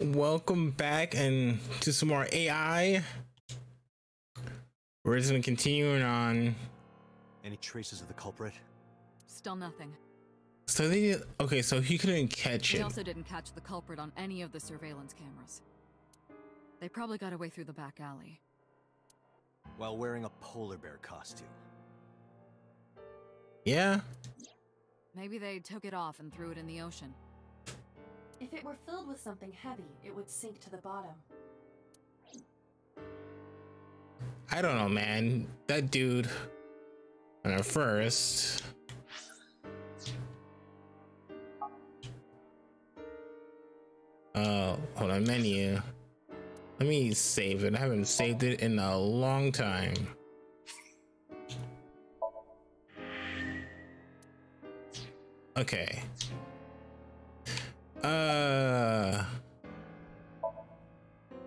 Welcome back and to some more AI. We're just gonna continue on. Any traces of the culprit? Still nothing. So okay, so he couldn't catch They it. also didn't catch the culprit on any of the surveillance cameras. They probably got away through the back alley. While wearing a polar bear costume. Yeah. Maybe they took it off and threw it in the ocean. If it were filled with something heavy, it would sink to the bottom. I don't know, man. That dude on our first. Hold on, menu. Let me save it. I haven't saved it in a long time. Okay.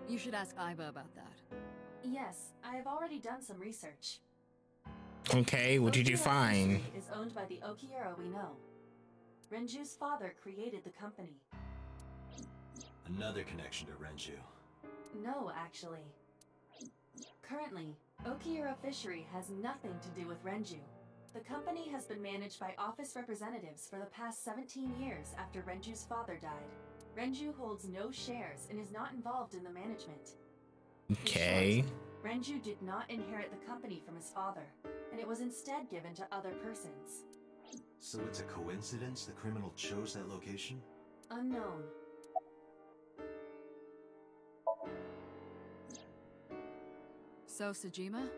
You should ask Aiba about that. Yes, I have already done some research. Okay, what did you Okiura find? Fishery is owned by the Okiura we know. Renju's father created the company. Another connection to Renju. No, actually. Currently, Okiura Fishery has nothing to do with Renju. The company has been managed by office representatives for the past 17 years after Renju's father died. Renju holds no shares and is not involved in the management. Okay. In short, Renju did not inherit the company from his father, and it was instead given to other persons. So it's a coincidence the criminal chose that location? Unknown. So, Sejima?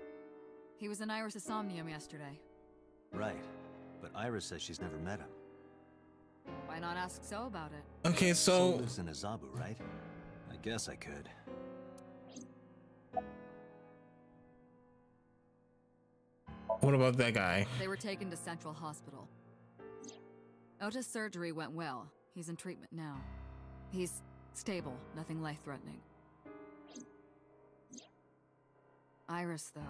He was in Iris' Somnium yesterday. Right. But Iris says she's never met him. Why not ask So about it? Okay, So so lives in Azabu, right? I guess I could. what about that guy? They were taken to Central Hospital. Ota's surgery went well. He's in treatment now. He's stable, nothing life-threatening. Iris, though.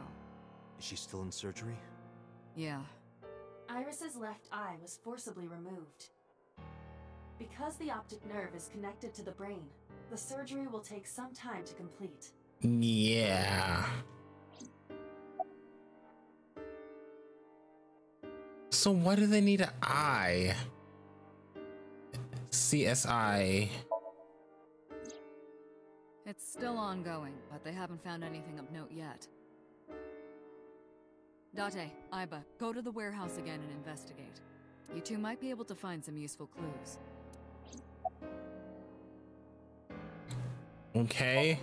Is she still in surgery? Yeah. Iris's left eye was forcibly removed. Because the optic nerve is connected to the brain, the surgery will take some time to complete. Yeah. So why do they need an eye? CSI. It's still ongoing, but they haven't found anything of note yet. Date, Aiba, go to the warehouse again and investigate. You two might be able to find some useful clues. Okay.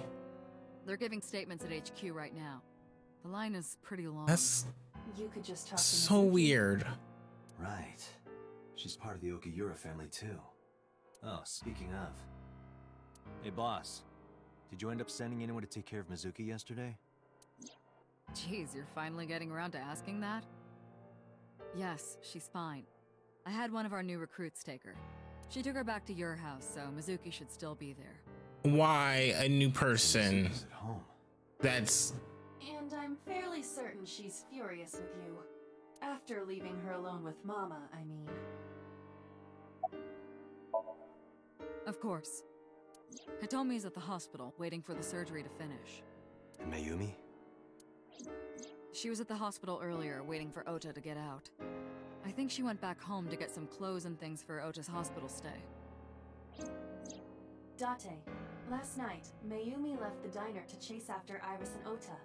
They're giving statements at HQ right now. The line is pretty long. That's You could just talk to so Mizuki. weird. Right. She's part of the Okiura family too. Oh, speaking of. Hey boss, did you end up sending anyone to take care of Mizuki yesterday? Jeez, you're finally getting around to asking that? Yes, she's fine. I had one of our new recruits take her. She took her back to your house, so Mizuki should still be there. Why a new person? Mizuki's at home. That's And I'm fairly certain she's furious with you. After leaving her alone with Mama, I mean. Of course. Hitomi's at the hospital, waiting for the surgery to finish. And Mayumi? She was at the hospital earlier, waiting for Ota to get out. I think she went back home to get some clothes and things for Ota's hospital stay. Date, last night, Mayumi left the diner to chase after Iris and Ota.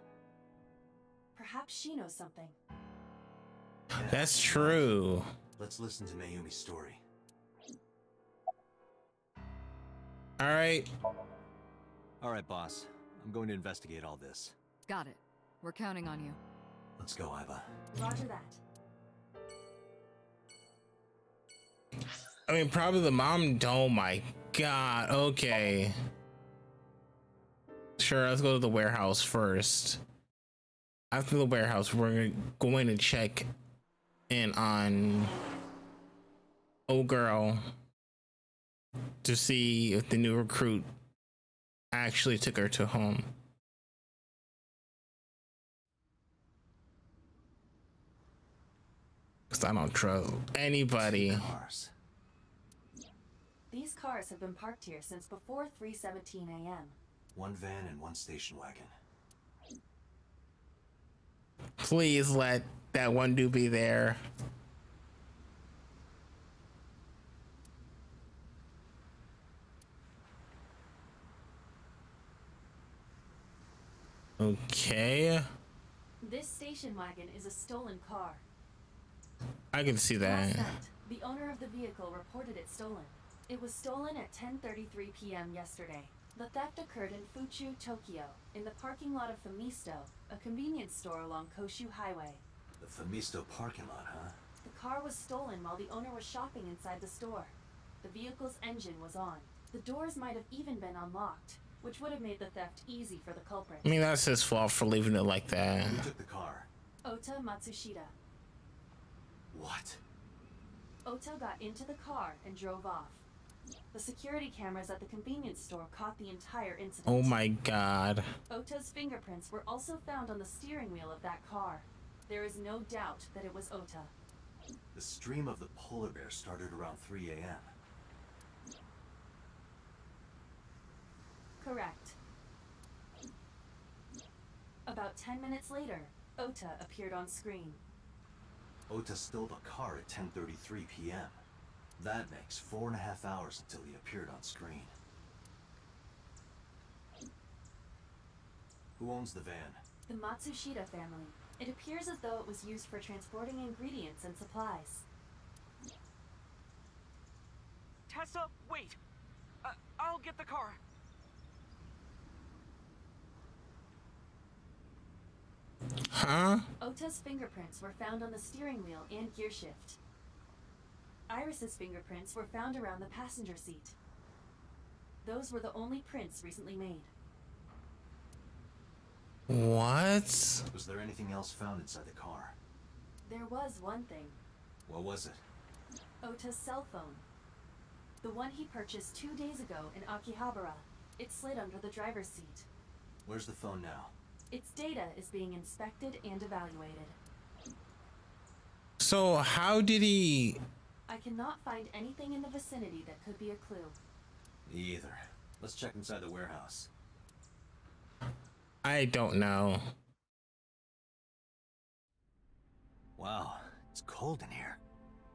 Perhaps she knows something. that's true. Let's listen to Mayumi's story. All right. Alright, boss. I'm going to investigate all this. Got it. We're counting on you. Let's go, Aiba. Roger that. I mean, probably the mom. Oh my god. Okay. Sure, let's go to the warehouse first. After the warehouse, we're going to check in on old girl to see if the new recruit actually took her to home. Because I don't trust anybody. Cars. These cars have been parked here since before 3:17 a.m. One van and one station wagon. Please let that one dude be there. Okay. This station wagon is a stolen car. I can see Last that. night, the owner of the vehicle reported it stolen. It was stolen at 10:33 p.m. yesterday. The theft occurred in Fuchu, Tokyo, in the parking lot of Famisto, a convenience store along Koshu Highway. The Famisto parking lot, huh? The car was stolen while the owner was shopping inside the store. The vehicle's engine was on. The doors might have even been unlocked, which would have made the theft easy for the culprit. I mean, that's his fault for leaving it like that. Who took the car? Ota Matsushita. What? Ota got into the car and drove off. The security cameras at the convenience store caught the entire incident. Oh my god. Ota's fingerprints were also found on the steering wheel of that car. There is no doubt that it was Ota. The stream of the polar bear started around 3 a.m. Correct. About 10 minutes later, Ota appeared on screen. Ota stole the car at 10:33 p.m. That makes 4.5 hours until he appeared on screen. Who owns the van? The Matsushita family. It appears as though it was used for transporting ingredients and supplies. Tessa, wait! I'll get the car. Huh? Ota's fingerprints were found on the steering wheel and gear shift. Iris's fingerprints were found around the passenger seat. Those were the only prints recently made. What? Was there anything else found inside the car? There was one thing. What was it? Ota's cell phone. The one he purchased 2 days ago in Akihabara. It slid under the driver's seat. Where's the phone now? Its data is being inspected and evaluated. So how did he... I cannot find anything in the vicinity that could be a clue. Me either. Let's check inside the warehouse. I don't know. Wow, it's cold in here.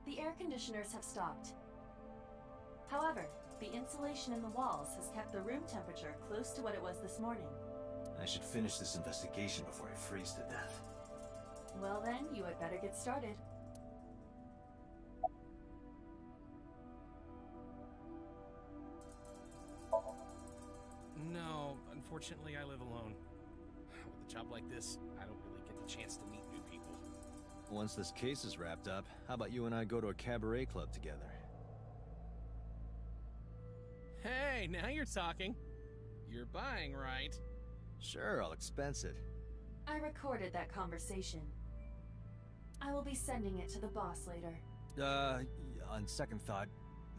The air conditioners have stopped. However, the insulation in the walls has kept the room temperature close to what it was this morning. I should finish this investigation before I freeze to death. Well then, you had better get started. No, unfortunately I live alone. With a job like this, I don't really get the chance to meet new people. Once this case is wrapped up, how about you and I go to a cabaret club together? Hey, now you're talking. You're buying, right? Sure, I'll expense it. I recorded that conversation. I will be sending it to the boss later. On second thought,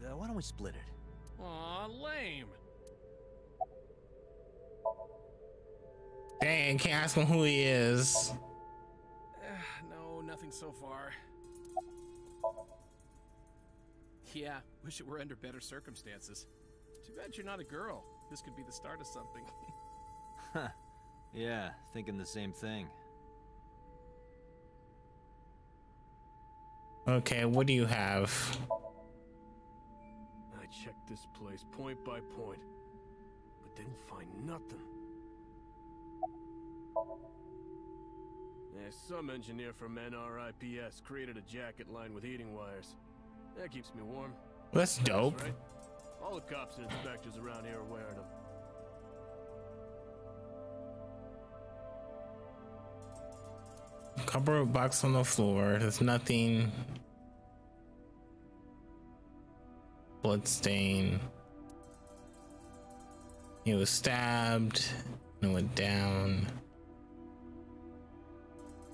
why don't we split it? Aw, lame. Dang, can't ask him who he is. No, nothing so far. Yeah, wish it were under better circumstances. Too bad you're not a girl. This could be the start of something. Huh. Yeah, thinking the same thing. Okay, what do you have? I checked this place point by point, but didn't find nothing. Yeah, some engineer from NRIPS created a jacket lined with heating wires. That keeps me warm. That's dope. That's right. All the cops and inspectors around here are wearing them. Cardboard box on the floor. There's nothing. Blood stain. He was stabbed and went down.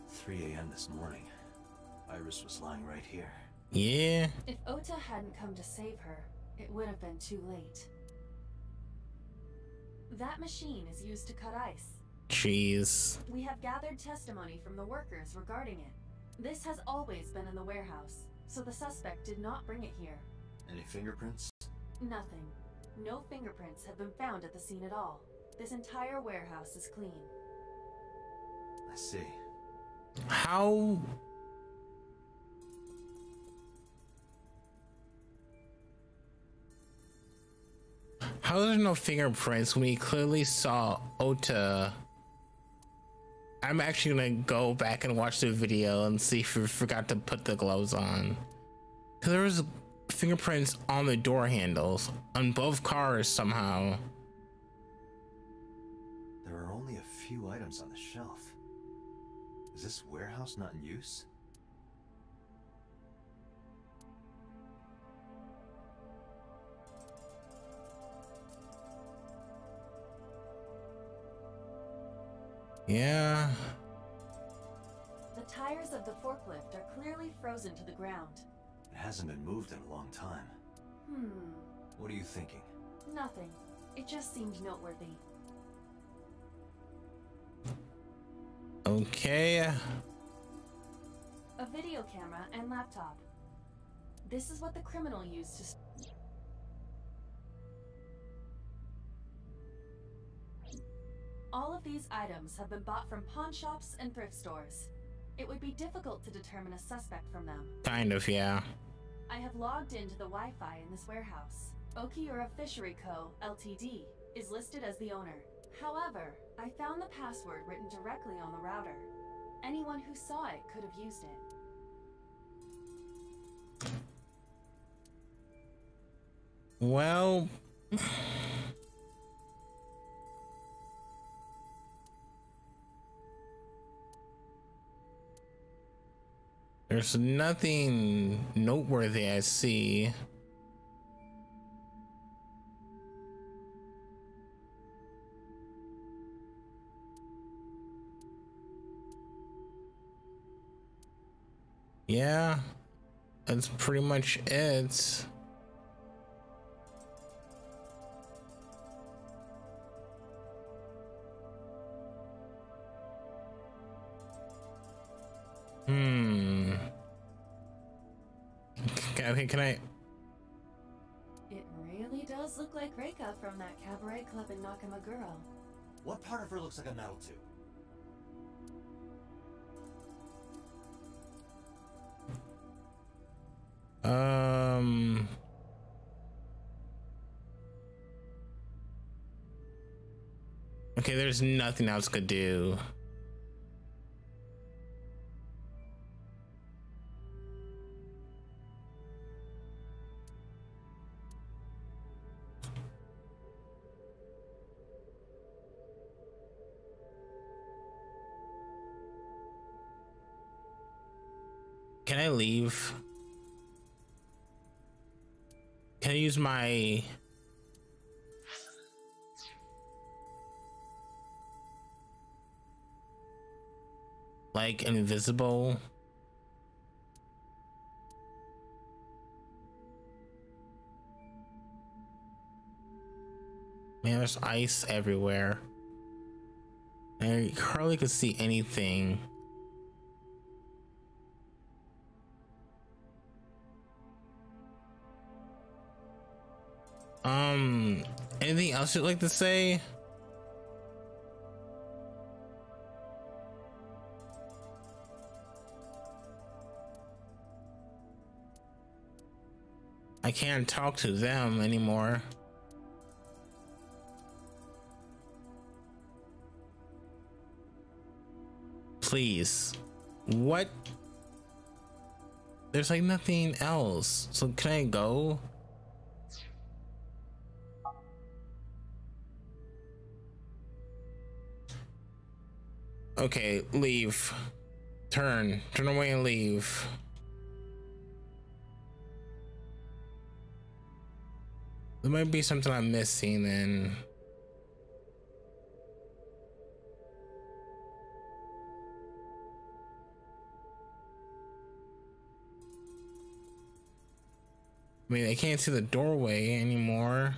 3 a.m. this morning. Iris was lying right here. Yeah. If Ota hadn't come to save her, it would have been too late. That machine is used to cut ice. Jeez. We have gathered testimony from the workers regarding it. This has always been in the warehouse, so the suspect did not bring it here. Any fingerprints? Nothing. No fingerprints have been found at the scene at all. This entire warehouse is clean. I see. How? How is there no fingerprints when we clearly saw Ota? I'm actually gonna go back and watch the video and see if we forgot to put the gloves on. Cause there was fingerprints on the door handles on both cars somehow. There are only a few items on the shelf. Is this warehouse not in use? Yeah. The tires of the forklift are clearly frozen to the ground. It hasn't been moved in a long time. What are you thinking? Nothing. It just seemed noteworthy. Okay. A video camera and laptop. This is what the criminal used to... All of these items have been bought from pawn shops and thrift stores. It would be difficult to determine a suspect from them. Kind of, yeah. I have logged into the Wi-Fi in this warehouse. Okiura Fishery Co., Ltd. is listed as the owner. However, I found the password written directly on the router. Anyone who saw it could have used it. Well... There's nothing noteworthy I see. Yeah, that's pretty much it. Okay, can I? It really does look like Reika from that cabaret club in Nakamaguro. What part of her looks like a metal tube? Okay, there's nothing else could do. Can I leave? Can I use my... like invisible? Man, there's ice everywhere. I hardly could see anything. Anything else you'd like to say? I can't talk to them anymore. Please. What? There's like nothing else. So can I go? Okay, leave. Turn away and leave. There might be something I'm missing then. I mean, I can't see the doorway anymore.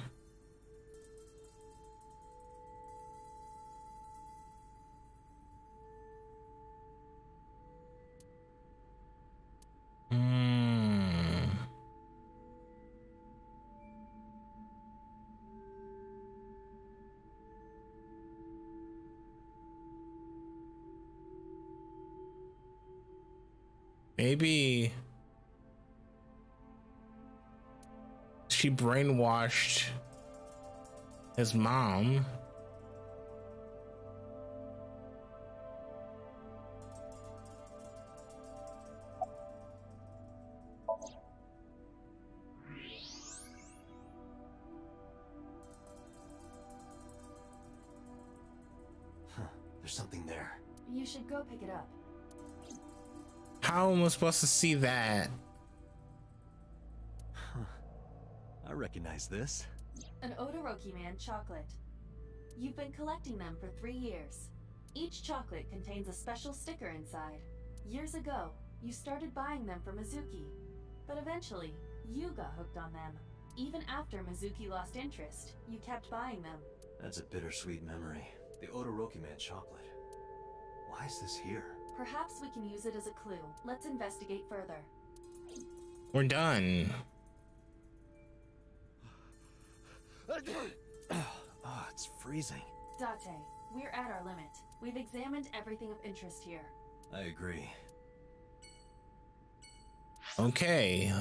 Maybe she brainwashed his mom. There's something there. You should go pick it up. How am I supposed to see that? I recognize this. An Odoroki Man chocolate. You've been collecting them for 3 years. Each chocolate contains a special sticker inside. Years ago, you started buying them for Mizuki, but eventually, you got hooked on them. Even after Mizuki lost interest, you kept buying them. That's a bittersweet memory. The Odoroki Man chocolate. Why is this here? Perhaps we can use it as a clue. Let's investigate further. We're done. Oh, it's freezing. Date, we're at our limit. We've examined everything of interest here. I agree. Okay.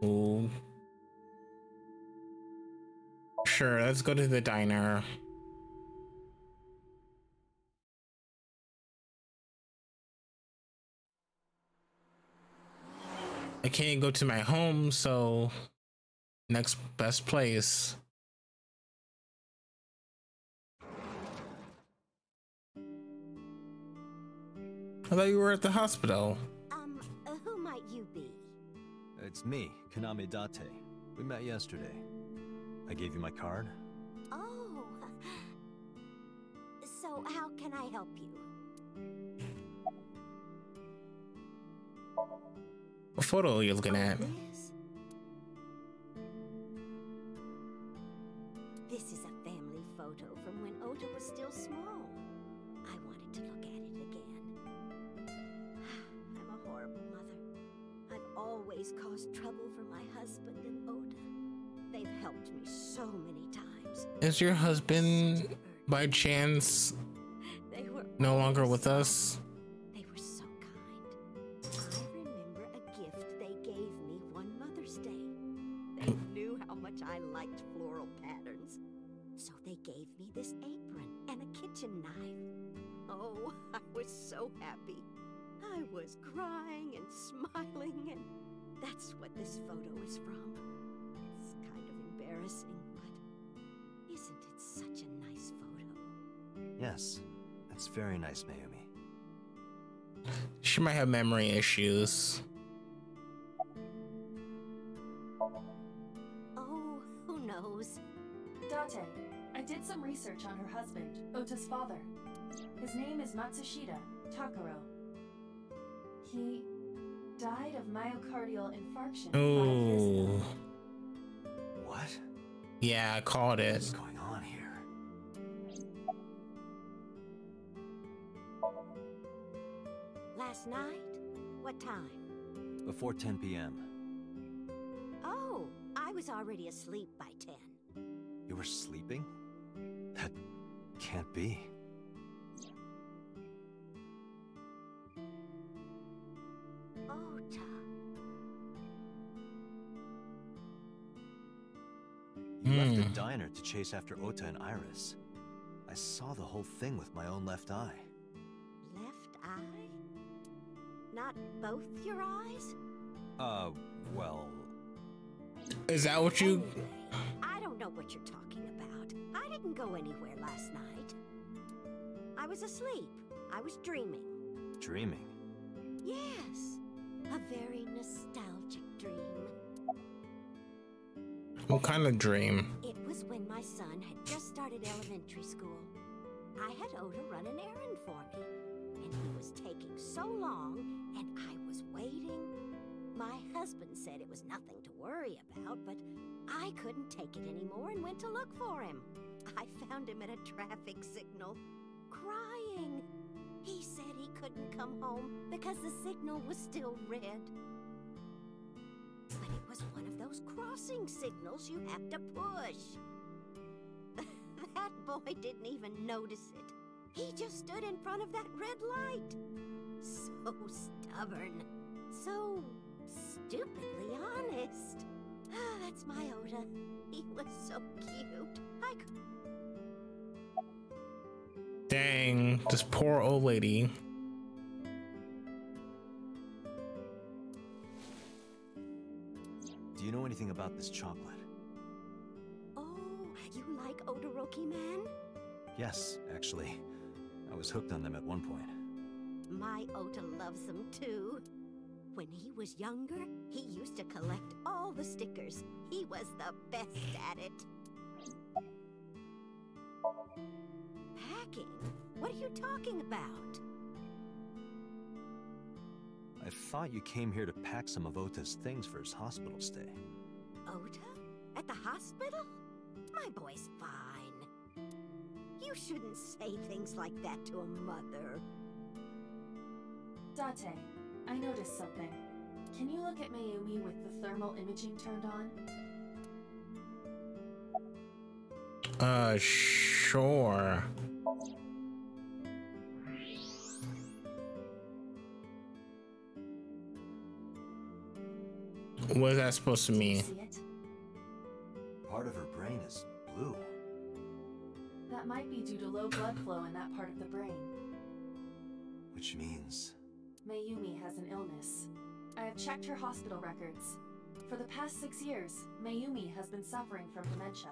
Ooh. Sure, let's go to the diner. I can't go to my home, so next best place. I thought you were at the hospital. Who might you be? It's me, Kaname Date. We met yesterday. I gave you my card. Oh. So how can I help you? What photo are you looking at? This is a family photo from when Ota was still small. I wanted to look at it again. I'm a horrible mother. I've always caused trouble for my husband and Ota. They've helped me so many times. Is your husband, by chance, no longer with us? They were so kind. I remember a gift they gave me one Mother's Day. They knew how much I liked floral patterns. So they gave me this apron and a kitchen knife. Oh, I was so happy. I was crying and smiling, and that's what this photo is from. It's kind of embarrassing, but isn't it such a nice photo? Yes, that's very nice, Mayumi. She might have memory issues. Oh, who knows? Date, I did some research on her husband, Ota's father. His name is Matsushita Takaro. He died of myocardial infarction 5 years ago. What? Yeah, I called it. What's going on here? Last night? What time? Before 10 p.m. Oh, I was already asleep by 10. You were sleeping? That can't be. Ota. You left the diner to chase after Ota and Iris. I saw the whole thing with my own left eye. Left eye? Not both your eyes? Well... Is that what you... Anyway, I don't know what you're talking about. I didn't go anywhere last night. I was asleep. I was dreaming. Dreaming? Yes. A very nostalgic dream. What kind of dream? It was when my son had just started elementary school. I had Ota run an errand for me, and he was taking so long, and I was waiting. My husband said it was nothing to worry about, but I couldn't take it anymore and went to look for him. I found him at a traffic signal, crying. He said he couldn't come home because the signal was still red. But it was one of those crossing signals you have to push. That boy didn't even notice it. He just stood in front of that red light. So stubborn. So stupidly honest. Ah, that's my Ota. He was so cute. Dang, this poor old lady. Do you know anything about this chocolate? Oh, you like Odoroki Man? Yes, actually. I was hooked on them at one point. My Ota loves them too. When he was younger, he used to collect all the stickers. He was the best at it. Packing? What are you talking about? I thought you came here to pack some of Ota's things for his hospital stay. Ota? At the hospital? My boy's fine. You shouldn't say things like that to a mother. Date, I noticed something. Can you look at Mayumi with the thermal imaging turned on? Sure. What is that supposed to Do you mean? see it? Part of her brain is blue. That might be due to low blood flow in that part of the brain. Which means... Mayumi has an illness. I have checked her hospital records. For the past 6 years, Mayumi has been suffering from dementia.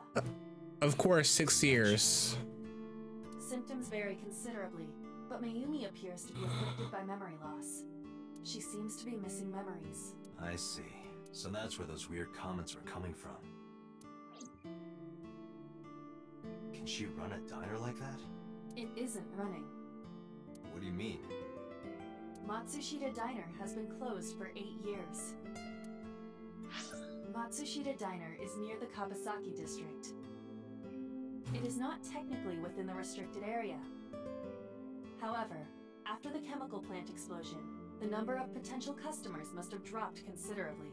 Of course, 6 years. Symptoms vary considerably, but Mayumi appears to be afflicted by memory loss. She seems to be missing memories. I see. So that's where those weird comments were coming from. Can she run a diner like that? It isn't running. What do you mean? Matsushita Diner has been closed for 8 years. Matsushita Diner is near the Kabasaki district. It is not technically within the restricted area. However, after the chemical plant explosion, the number of potential customers must have dropped considerably.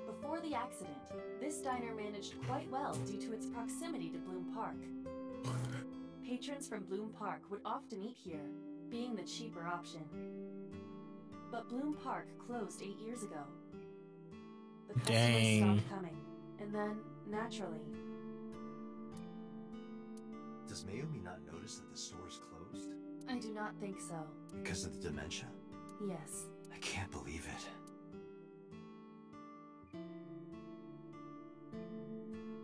Before the accident, this diner managed quite well due to its proximity to Bloom Park. Patrons from Bloom Park would often eat here, being the cheaper option. But Bloom Park closed 8 years ago. The customers Dang. stopped coming, and then, naturally... Does Mayumi not notice that the store is closed? I do not think so. Because of the dementia? Yes. I can't believe it.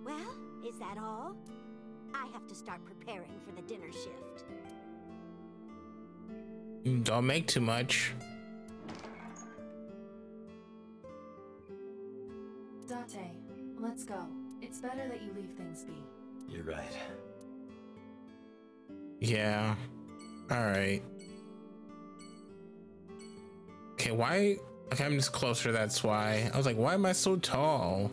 Well, is that all? I have to start preparing for the dinner shift. Don't make too much. Date, let's go. It's better that you leave things be. You're right. Yeah. Alright. Okay, why? Okay, I'm just closer, that's why. I was like, why am I so tall?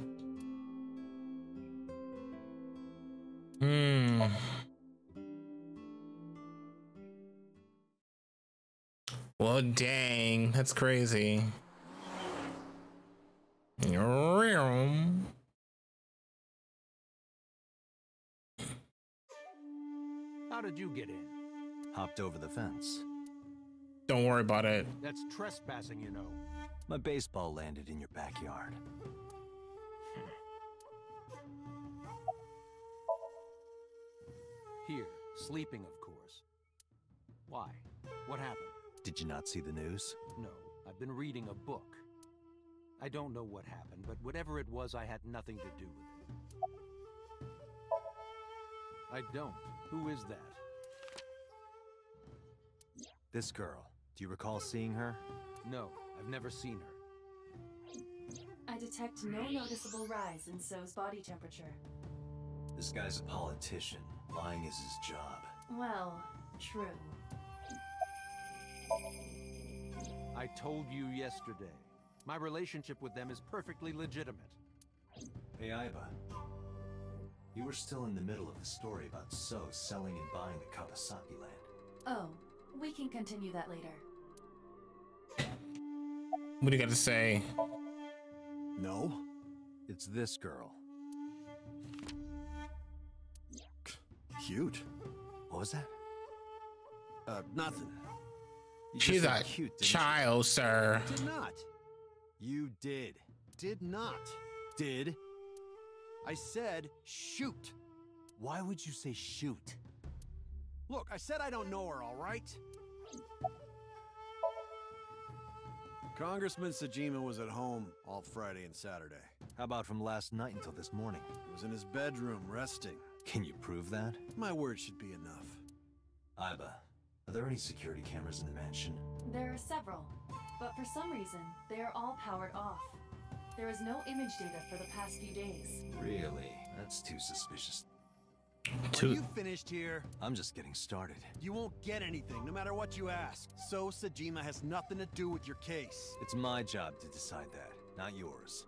Well, dang, that's crazy. How did you get in? Hopped over the fence. Don't worry about it. That's trespassing, you know. My baseball landed in your backyard. Here, sleeping, of course. Why? What happened? Did you not see the news? No, I've been reading a book. I don't know what happened, but whatever it was, I had nothing to do with it. I don't. Who is that? This girl. Do you recall seeing her? No, I've never seen her. I detect no noticeable rise in So's body temperature. This guy's a politician. Lying is his job. Well, true. I told you yesterday. My relationship with them is perfectly legitimate. Hey, Aiba. You were still in the middle of the story about So selling and buying the Kabasaki land. Oh, we can continue that later. What do you got to say? No? It's this girl. Cute. What was that? Nothing. You She's just said a cute, didn't child, sir. you? Did not. You did. Did not. Did. I said shoot. Why would you say shoot? Look, I said I don't know her, all right? Congressman Sajima was at home all Friday and Saturday. How about from last night until this morning? He was in his bedroom, resting. Can you prove that? My word should be enough. Aiba, are there any security cameras in the mansion? There are several, but for some reason, they are all powered off. There is no image data for the past few days. Really? That's too suspicious. Are you finished here? I'm just getting started. You won't get anything, no matter what you ask. So Sajima has nothing to do with your case. It's my job to decide that, not yours.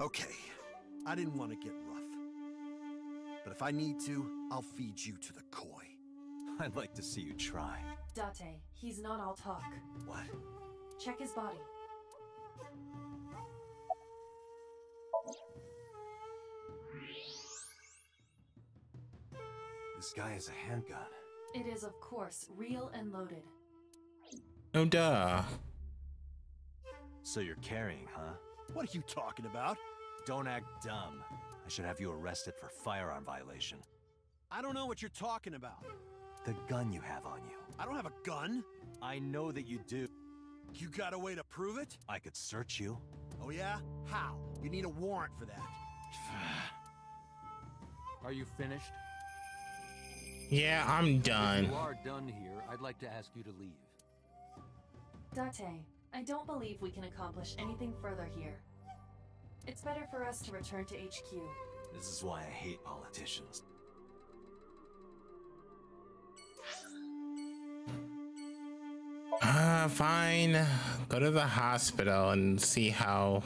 Okay, I didn't want to get rough. But if I need to, I'll feed you to the koi. I'd like to see you try. Date, he's not all talk. What? Check his body. This guy has a handgun. It is, of course, real and loaded. No duh. So you're carrying, huh? What are you talking about? Don't act dumb. I should have you arrested for firearm violation. I don't know what you're talking about. The gun you have on you. I don't have a gun. I know that you do. You got a way to prove it? I could search you. Oh yeah? How? You need a warrant for that. Are you finished? Yeah, I'm If done. you are done here, I'd like to ask you to leave. Date, I don't believe we can accomplish anything further here. It's better for us to return to HQ. This is why I hate politicians. Fine. Go to the hospital and see how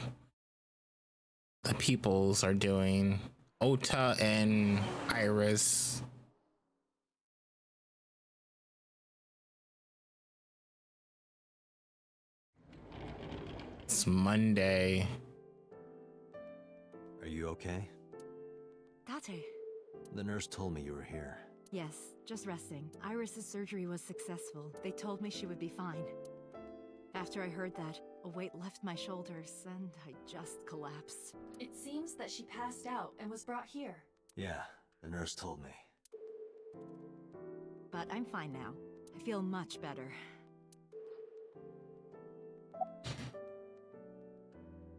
the peoples are doing. Ota and Iris. It's Monday. Are you okay? Date. The nurse told me you were here. Yes, just resting. Iris's surgery was successful. They told me she would be fine. After I heard that, a weight left my shoulders, and I just collapsed. It seems that she passed out and was brought here. Yeah, the nurse told me. But I'm fine now. I feel much better.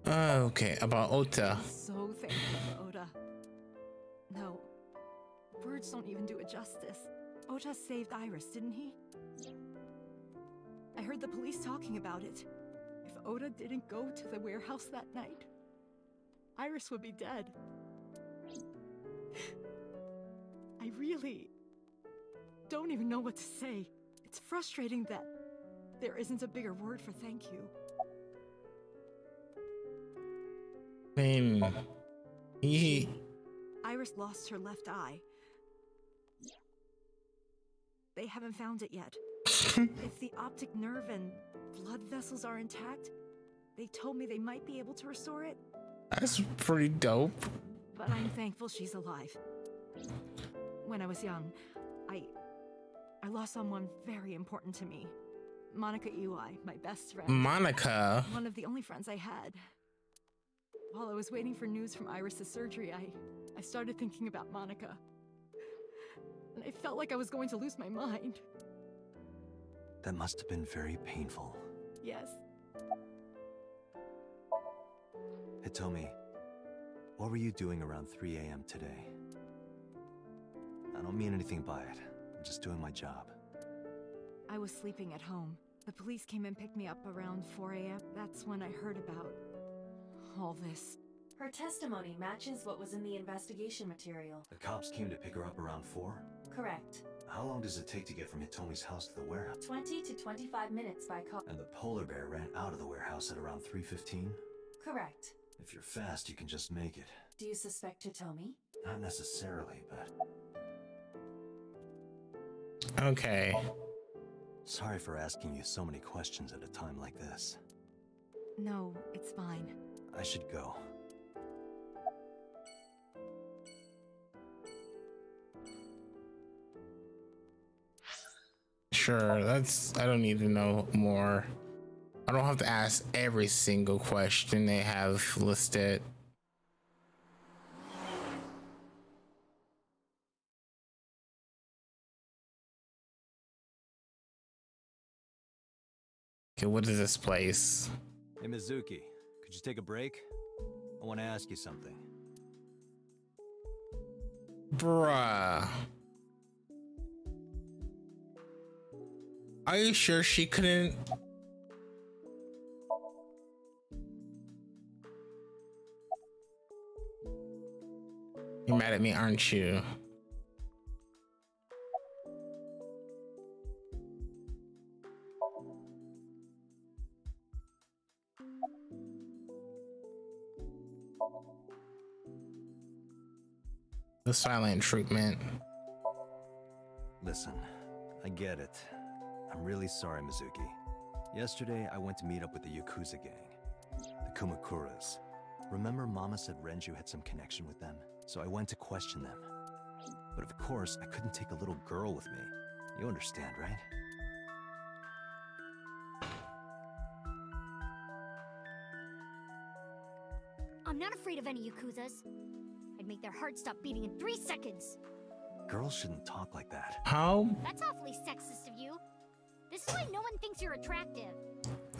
Okay, about Ota. So thankful for Ota. No, words don't even do it justice. Ota saved Iris, didn't he? I heard the police talking about it. If Ota didn't go to the warehouse that night, Iris would be dead. I really don't even know what to say. It's frustrating that there isn't a bigger word for thank you. Iris lost her left eye. They haven't found it yet. If the optic nerve and blood vessels are intact, they told me they might be able to restore it. That's pretty dope. But I'm thankful she's alive. When I was young, I lost someone very important to me. Monica Iwai, my best friend. Monica? One of the only friends I had. While I was waiting for news from Iris's surgery, I started thinking about Monica. And I felt like I was going to lose my mind. That must have been very painful. Yes. Hitomi, what were you doing around 3 a.m. today? I don't mean anything by it. I'm just doing my job. I was sleeping at home. The police came and picked me up around 4 a.m. That's when I heard about all this. Her testimony matches what was in the investigation material. The cops came to pick her up around 4? Correct. How long does it take to get from Hitomi's house to the warehouse? 20 to 25 minutes by car. And the polar bear ran out of the warehouse at around 3:15? Correct. If you're fast, you can just make it. Do you suspect Hitomi? Not necessarily, but... Okay. Sorry for asking you so many questions at a time like this. No, it's fine. I should go. Sure, I don't need to know more. I don't have to ask every single question they have listed. Okay, what is this place? Hey, Mizuki, could you take a break? I want to ask you something. Bruh. Are you sure she couldn't? You're mad at me, aren't you? The silent treatment. Listen, I get it. I'm really sorry, Mizuki. Yesterday, I went to meet up with the Yakuza gang, the Kumakuras. Remember Mama said Renju had some connection with them? So I went to question them. But of course, I couldn't take a little girl with me. You understand, right? I'm not afraid of any Yakuzas. I'd make their hearts stop beating in 3 seconds. Girls shouldn't talk like that. How? That's awfully sexist of you. This is why no one thinks you're attractive.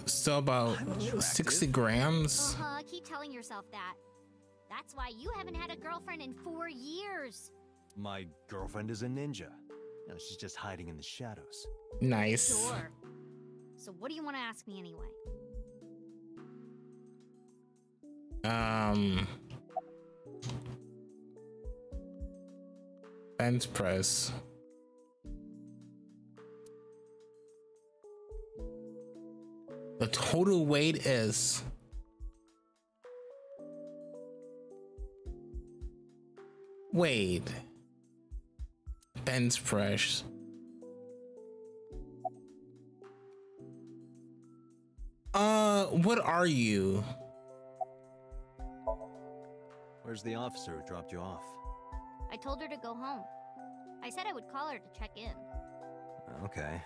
So about 60 grams? Keep telling yourself that. That's why you haven't had a girlfriend in 4 years. My girlfriend is a ninja. No, she's just hiding in the shadows. Nice. Sure. So what do you want to ask me anyway? Bench press. The total weight is bench press. What are you? Where's the officer who dropped you off? I told her to go home. I said I would call her to check in. Okay.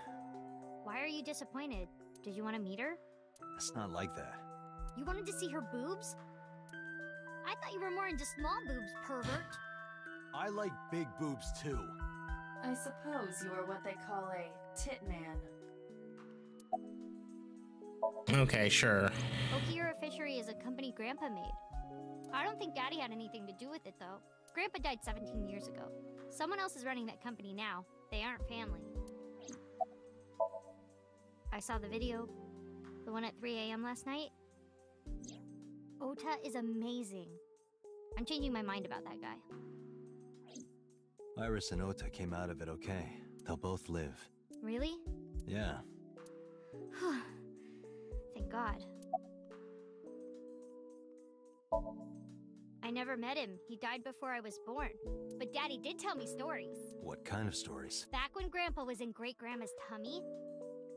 Why are you disappointed? Did you want to meet her? It's not like that. You wanted to see her boobs? I thought you were more into small boobs, pervert. I like big boobs too. I suppose you are what they call a tit man. Okay, sure. Okiura Fishery is a company Grandpa made. I don't think Daddy had anything to do with it, though. Grandpa died 17 years ago. Someone else is running that company now. They aren't family. I saw the video. The one at 3 a.m. last night. Ota is amazing. I'm changing my mind about that guy. Iris and Ota came out of it okay. They'll both live. Really? Yeah. Thank God. I never met him. He died before I was born. But Daddy did tell me stories. What kind of stories? Back when Grandpa was in Great-Grandma's tummy,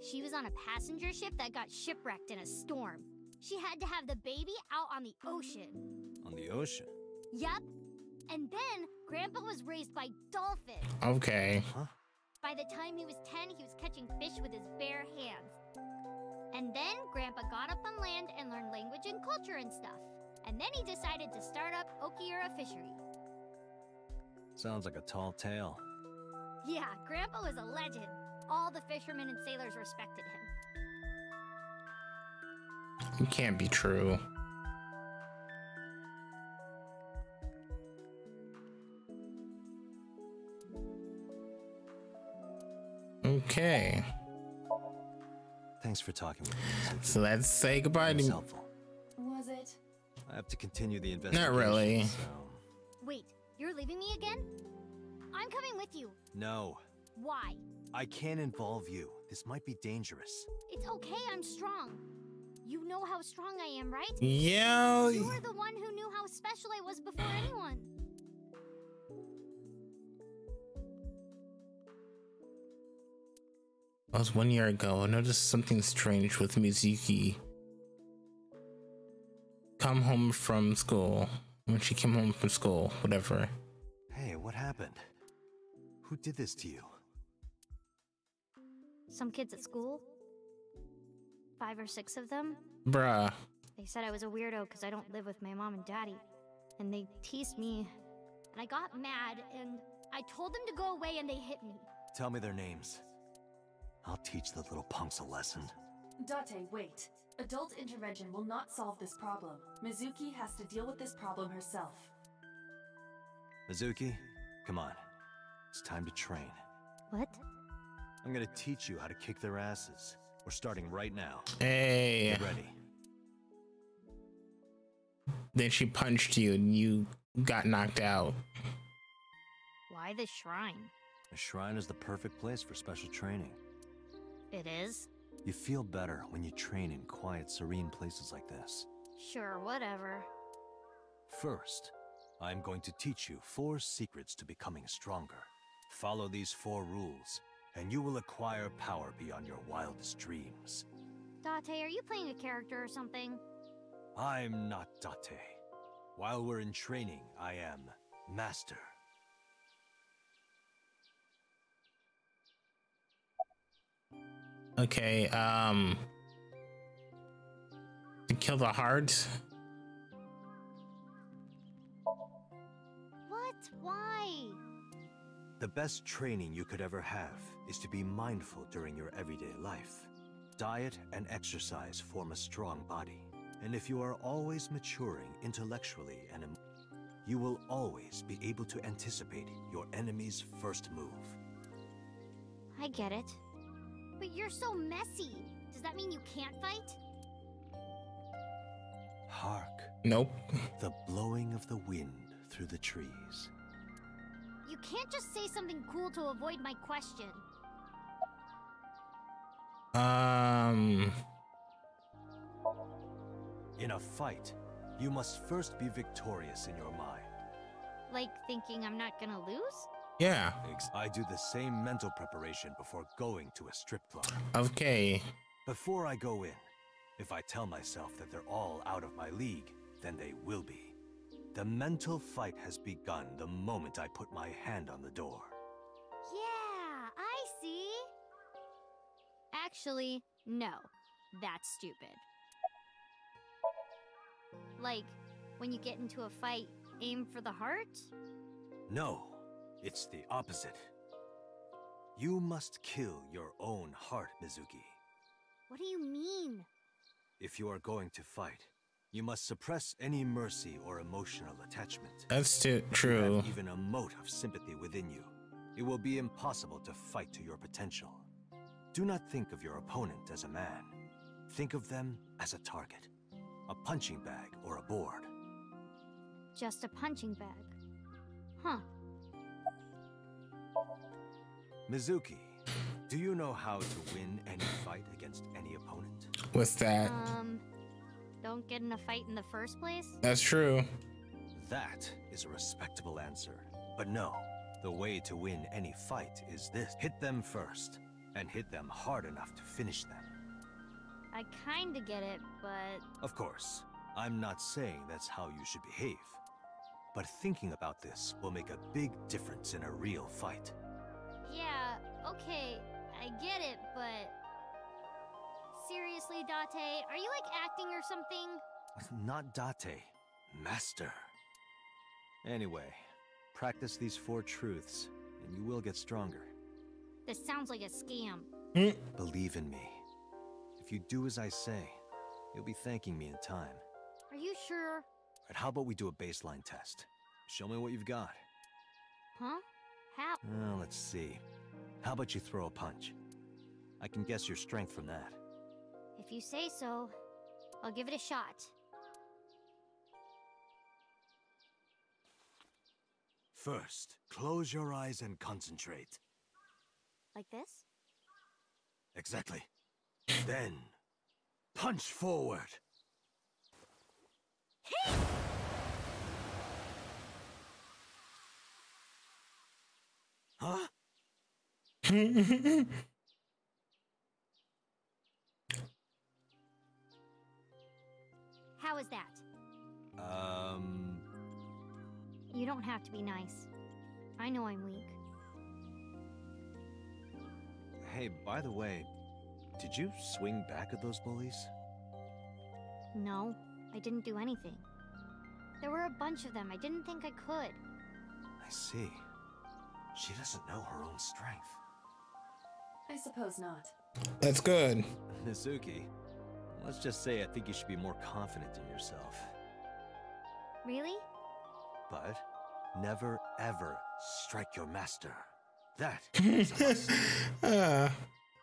she was on a passenger ship that got shipwrecked in a storm. She had to have the baby out on the ocean. On the ocean? Yup. And then Grandpa was raised by dolphins. Okay. Huh? By the time he was 10, he was catching fish with his bare hands. And then Grandpa got up on land and learned language and culture and stuff. And then he decided to start up Okiura Fishery. Sounds like a tall tale. Yeah, Grandpa was a legend. All the fishermen and sailors respected him. It can't be true. Okay. Thanks for talking with me. So let's say goodbye to me. Was it? I have to continue the investigation. Not really. So... Wait, you're leaving me again? I'm coming with you. No. Why? I can't involve you. This might be dangerous. It's okay, I'm strong. You know how strong I am, right? Yeah. You were the one who knew how special I was before anyone. That was 1 year ago. I noticed something strange with Mizuki. Come home from school. When she came home from school, whatever. Hey, what happened? Who did this to you? Some kids at school. 5 or 6 of them. Bruh. They said I was a weirdo because I don't live with my mom and daddy. And they teased me. And I got mad, and I told them to go away, and they hit me. Tell me their names. I'll teach the little punks a lesson. Date, wait. Adult intervention will not solve this problem. Mizuki has to deal with this problem herself. Mizuki, come on. It's time to train. What? I'm gonna teach you how to kick their asses. We're starting right now. Hey. Get ready. Then she punched you and you got knocked out. Why the shrine? The shrine is the perfect place for special training. It is? You feel better when you train in quiet, serene places like this. Sure, whatever. First, I'm going to teach you 4 secrets to becoming stronger. Follow these 4 rules, and you will acquire power beyond your wildest dreams. Date, are you playing a character or something? I'm not Date. While we're in training, I am Master. Okay, to kill the hearts. What? Why? The best training you could ever have is to be mindful during your everyday life. Diet and exercise form a strong body. And if you are always maturing intellectually and you will always be able to anticipate your enemy's first move. I get it. But you're so messy. Does that mean you can't fight? Hark. Nope. The blowing of the wind through the trees. You can't just say something cool to avoid my question. In a fight, you must first be victorious in your mind. Like thinking I'm not gonna lose? Yeah. I do the same mental preparation before going to a strip club. Okay. Before I go in, if I tell myself that they're all out of my league, then they will be. The mental fight has begun the moment I put my hand on the door. Yeah, I see. Actually, no. That's stupid. Like, when you get into a fight, aim for the heart? No, it's the opposite. You must kill your own heart, Mizuki. What do you mean? If you are going to fight, you must suppress any mercy or emotional attachment. That's true. If you have even a mote of sympathy within you, it will be impossible to fight to your potential. Do not think of your opponent as a man. Think of them as a target, a punching bag or a board. Just a punching bag. Huh. Mizuki, do you know how to win any fight against any opponent? What's that? Don't get in a fight in the first place? That's true. That is a respectable answer. But no, the way to win any fight is this. Hit them first, and hit them hard enough to finish them. I kinda get it, but... Of course, I'm not saying that's how you should behave. But thinking about this will make a big difference in a real fight. Yeah, okay, I get it, but... Seriously, Date, are you like acting or something? Not Date, Master. Anyway, practice these 4 truths, and you will get stronger. This sounds like a scam. Believe in me. If you do as I say, you'll be thanking me in time. Are you sure? Right, how about we do a baseline test? Show me what you've got. Huh? How? Let's see. How about you throw a punch? I can guess your strength from that. If you say so, I'll give it a shot. First, close your eyes and concentrate. Like this? Exactly. Then, punch forward. Huh? How is that? You don't have to be nice. I know I'm weak. Hey, by the way, did you swing back at those bullies? No, I didn't do anything. There were a bunch of them. I didn't think I could. I see. She doesn't know her own strength. I suppose not. That's good. Mizuki, let's just say I think you should be more confident in yourself. Really? But never ever strike your master. That is a must.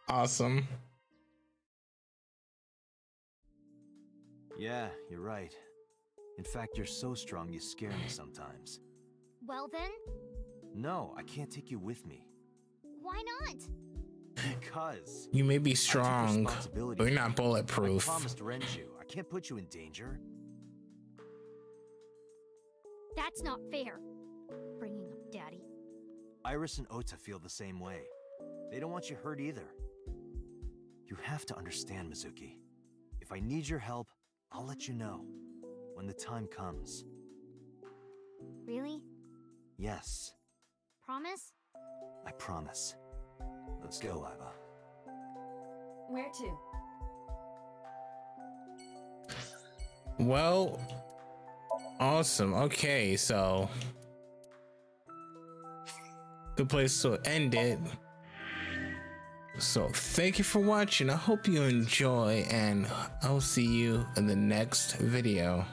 Awesome. Yeah, you're right. In fact, you're so strong you scare me sometimes. Well then? No, I can't take you with me. Why not? Because You may be strong, but you're not bulletproof. I promised Renju. I can't put you in danger. That's not fair. Bringing up Daddy. Iris and Ota feel the same way. They don't want you hurt either. You have to understand, Mizuki. If I need your help, I'll let you know. When the time comes. Really? Yes. Promise? I promise. Let's go, Iva. Where to? Well, awesome. Okay, so good place to end it. So thank you for watching. I hope you enjoy, and I'll see you in the next video.